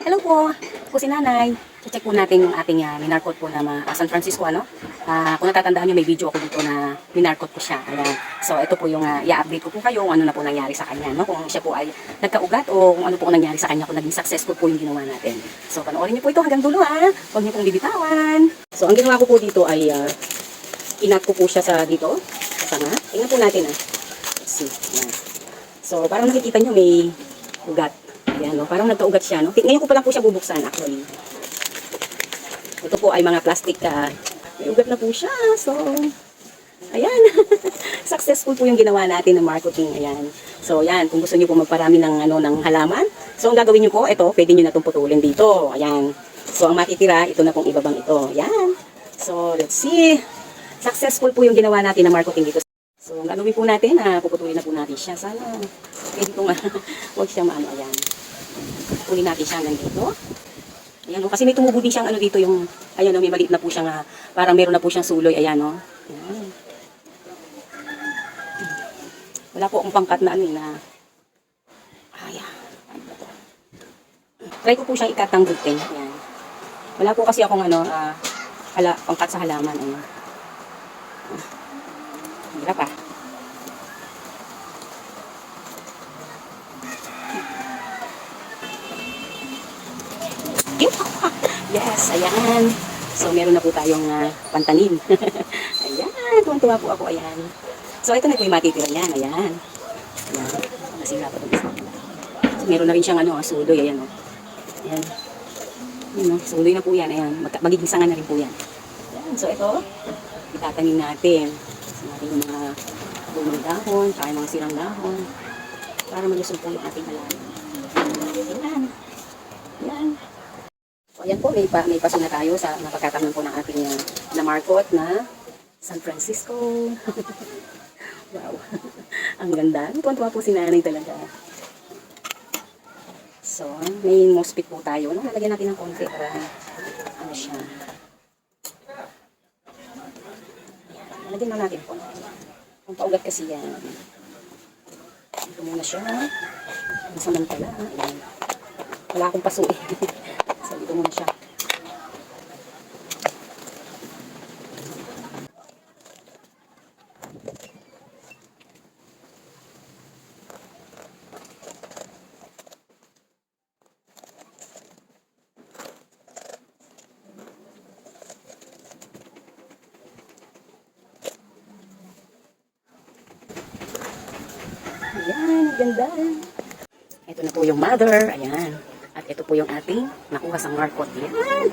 Hello po, ako si Nanay. I-check po natin yung ating minarkot po na San Francisco, ano? Kung natatandaan nyo, may video ako dito na minarkot ko siya. Ayan. So, ito po yung i-update ko po kayo kung ano na po nangyari sa kanya, no? Kung siya po ay nagkaugat o kung ano po nangyari sa kanya, kung naging successful po yung ginawa natin. So, panoorin niyo po ito hanggang dulo, ha? Huwag niyo pong bibitawan. So, ang ginawa ko po dito ay inat ko po siya sa dito, sa tanga. Tingnan po natin, ha? Let's see. Ayan. So, parang nakikita nyo may ugat. Ayan, no? Parang nagkaugat siya, no? Ngayon ko pa lang po siya bubuksan, actually. Ito po ay mga plastic, may ugat na po siya. So, ayan. Successful po yung ginawa natin ng marketing. Ayan. So, ayan. Kung gusto niyo po magparami ng, ng halaman. So, ang gagawin niyo po, ito, pwede niyo na itong putulin dito. Ayan. So, ang matitira, ito na pong ibabang ito. Ayan. So, let's see. Successful po yung ginawa natin ng marketing dito. So, ang gagawin po natin, puputulin na po natin siya. Sana, pwede po huwag siyang maano. Ayan. Putulin natin siya hanggang dito. Ayan, kasi may tumubo din siyang dito yung, ayan, may maliit na po siyang, parang meron na po siyang suloy, ayan, no. Ayan. Wala po akong pangkat na na, ayan. Try ko po siyang ikat ng buting, ayan. Wala po kasi akong, pangkat sa halaman, ayan. Hirap pa. Yes, ayan. So, meron na po tayong pantanim. Ayan, tuwan-tuwa po ako, ayan. So, ito na po yung matitira niyan, ayan. Ayan, nasira pa ito. So, meron na rin siyang suloy, ayan, o. Ayan. Ayan, o, suloy na po yan, ayan. Magiging sanga na rin po yan. Ayan, so ito, itatanim natin. So, natin yung mga lumang dahon, saka yung mga sirang dahon, para malusog po yung ating halaman. Ayan. Ayan. So, ayan po, may paso na tayo sa napagkatanon po ng ating na-markot na San Francisco. Wow. Ang ganda. Tuwan-tuwa po si Nanay talaga. So, may mospit po tayo. Lalagyan natin ng konti para siya. Ayan. Lalagyan na natin po. Ang paugat kasi yan. Ito muna siya. Masamantala. Ayan. Wala akong paso eh. So, dito muna siya. Ayan, ganda. Ito na po yung mother. Ayan. At ito po yung ating nakuha sa markot. Ayan.